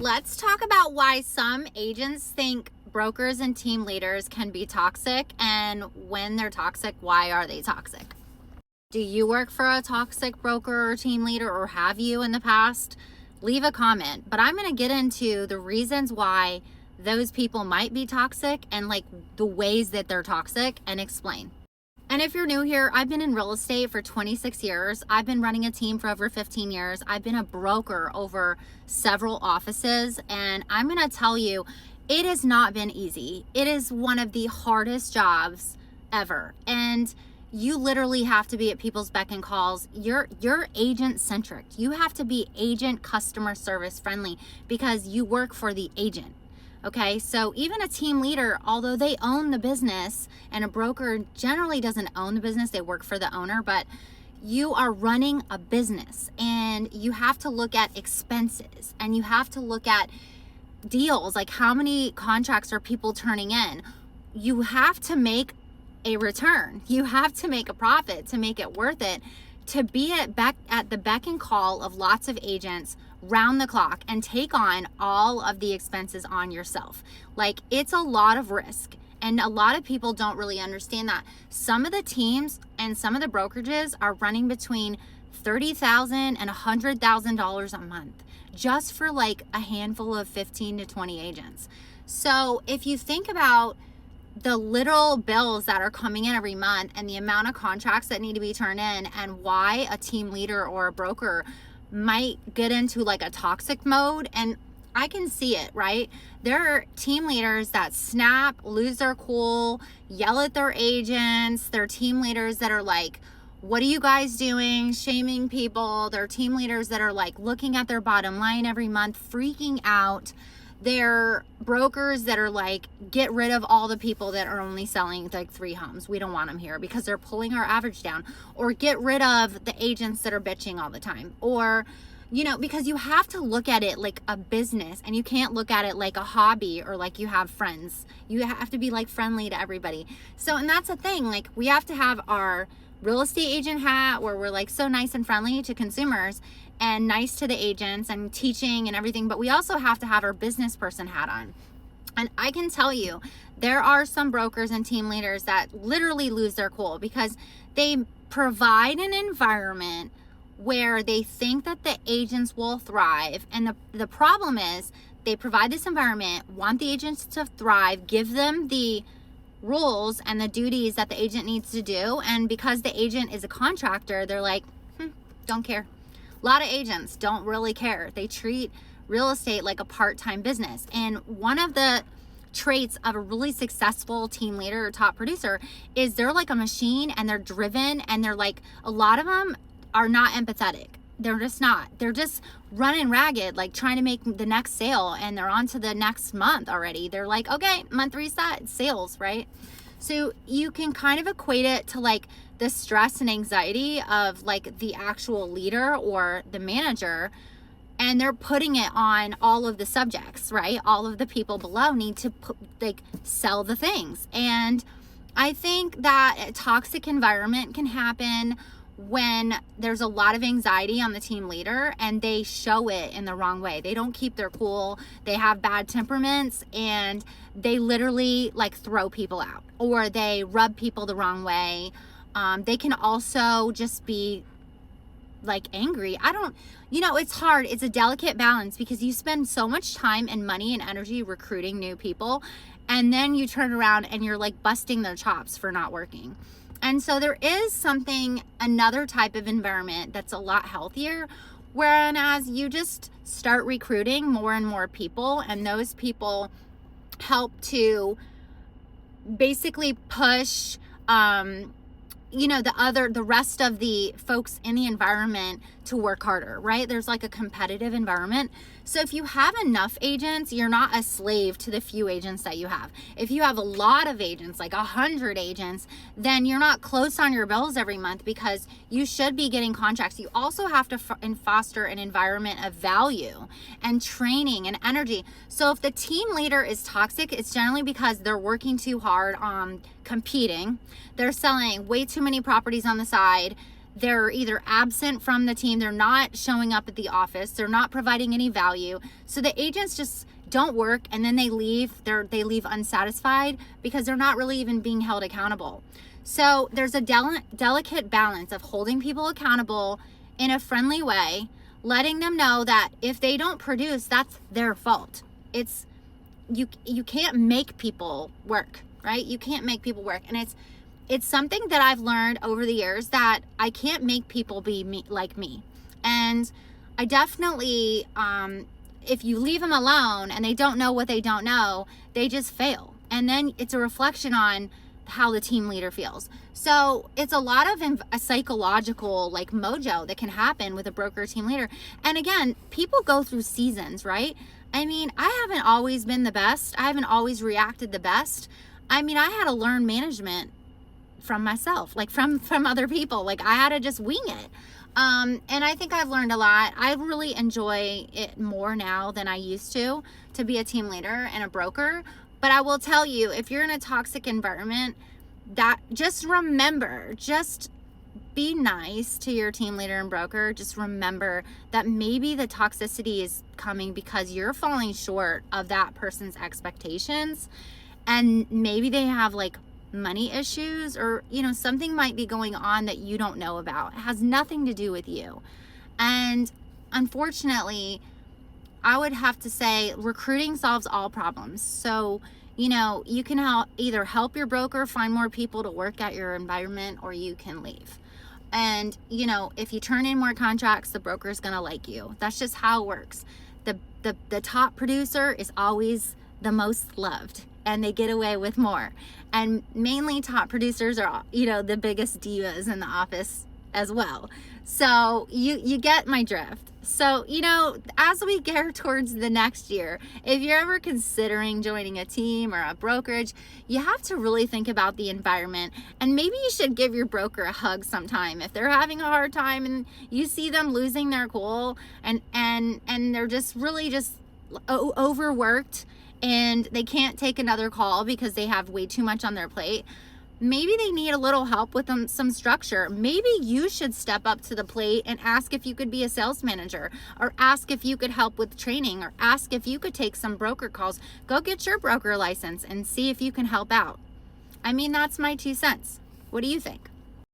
Let's talk about why some agents think brokers and team leaders can be toxic, and when they're toxic, why are they toxic? Do you work for a toxic broker or team leader, or have you in the past? Leave a comment, but I'm going to get into the reasons why those people might be toxic and like the ways that they're toxic and explain. And if you're new here, I've been in real estate for 26 years. I've been running a team for over 15 years. I've been a broker over several offices. And I'm going to tell you, it has not been easy. It is one of the hardest jobs ever. And you literally have to be at people's beck and calls. You're agent centric. You have to be agent customer service friendly because you work for the agent. Okay, so even a team leader, although they own the business, and a broker generally doesn't own the business, they work for the owner, but you are running a business and you have to look at expenses and you have to look at deals, like how many contracts are people turning in. You have to make a return. You have to make a profit to make it worth it, to be at the beck and call of lots of agents round the clock and take on all of the expenses on yourself. Like, it's a lot of risk, and a lot of people don't really understand that. Some of the teams and some of the brokerages are running between $30,000 and $100,000 a month just for like a handful of 15 to 20 agents. So if you think about the little bills that are coming in every month and the amount of contracts that need to be turned in, and why a team leader or a broker might get into like a toxic mode, and I can see it, right? There are team leaders that snap, lose their cool, yell at their agents. There are team leaders that are like, what are you guys doing? Shaming people. There are team leaders that are like looking at their bottom line every month, freaking out. They're brokers that are like, get rid of all the people that are only selling like 3 homes. We don't want them here because they're pulling our average down. Or get rid of the agents that are bitching all the time. Or, you know, because you have to look at it like a business, and you can't look at it like a hobby or like you have friends. You have to be like friendly to everybody. So, and that's the thing, like we have to have our real estate agent hat where we're like so nice and friendly to consumers and nice to the agents and teaching and everything, but we also have to have our business person hat on. And I can tell you, there are some brokers and team leaders that literally lose their cool because they provide an environment where they think that the agents will thrive. And the problem is, they provide this environment, want the agents to thrive, give them the rules and the duties that the agent needs to do. And because the agent is a contractor, they're like, don't care. A lot of agents don't really care. They treat real estate like a part-time business. And one of the traits of a really successful team leader or top producer is they're like a machine, and they're driven, and they're like, a lot of them are not empathetic. They're just not. They're just running ragged, like trying to make the next sale, and they're on to the next month already. They're like, okay, month reset, sales, right? So you can kind of equate it to like the stress and anxiety of like the actual leader or the manager, and they're putting it on all of the subjects, right? All of the people below need to sell the things. And I think that a toxic environment can happen when there's a lot of anxiety on the team leader and they show it in the wrong way. They don't keep their cool. They have bad temperaments, and they literally like throw people out, or they rub people the wrong way. They can also just be like angry. It's hard. It's a delicate balance because you spend so much time and money and energy recruiting new people, and then you turn around and you're like busting their chops for not working. And so there is another type of environment that's a lot healthier, whereas you just start recruiting more and more people, and those people help to basically push, the rest of the folks in the environment to work harder, right? There's like a competitive environment. So if you have enough agents, you're not a slave to the few agents that you have. If you have a lot of agents, like 100 agents, then you're not close on your bills every month because you should be getting contracts. You also have to foster an environment of value and training and energy. So if the team leader is toxic, it's generally because they're working too hard on competing. They're selling way too many properties on the side. they're either absent from the team, they're not showing up at the office, they're not providing any value. So the agents just don't work, and then they leave. They leave unsatisfied because they're not really even being held accountable. So there's a delicate balance of holding people accountable in a friendly way, letting them know that if they don't produce, that's their fault. It's you can't make people work, right? You can't make people work. And it's something that I've learned over the years, that I can't make people be like me. And I definitely, if you leave them alone and they don't know what they don't know, they just fail. And then it's a reflection on how the team leader feels. So it's a lot of a psychological like mojo that can happen with a broker team leader. And again, people go through seasons, right? I mean, I haven't always been the best. I haven't always reacted the best. I mean, I had to learn management from myself, like from other people. Like I had to just wing it. And I think I've learned a lot. I really enjoy it more now than I used to be a team leader and a broker. But I will tell you, if you're in a toxic environment, that just remember, just be nice to your team leader and broker. Just remember that maybe the toxicity is coming because you're falling short of that person's expectations, and maybe they have like money issues, or something might be going on that you don't know about. It has nothing to do with you. And unfortunately, I would have to say recruiting solves all problems. So you can either help your broker find more people to work at your environment, or you can leave. And if you turn in more contracts, the broker's gonna like you. That's just how it works. The top producer is always the most loved, and they get away with more. And mainly top producers are the biggest divas in the office as well. So you get my drift. So as we get towards the next year, if you're ever considering joining a team or a brokerage, you have to really think about the environment. And maybe you should give your broker a hug sometime if they're having a hard time and you see them losing their cool, and they're just really just overworked and they can't take another call because they have way too much on their plate. Maybe they need a little help with some structure. Maybe you should step up to the plate and ask if you could be a sales manager, or ask if you could help with training, or ask if you could take some broker calls. Go get your broker license and see if you can help out. I mean, that's my 2 cents. What do you think?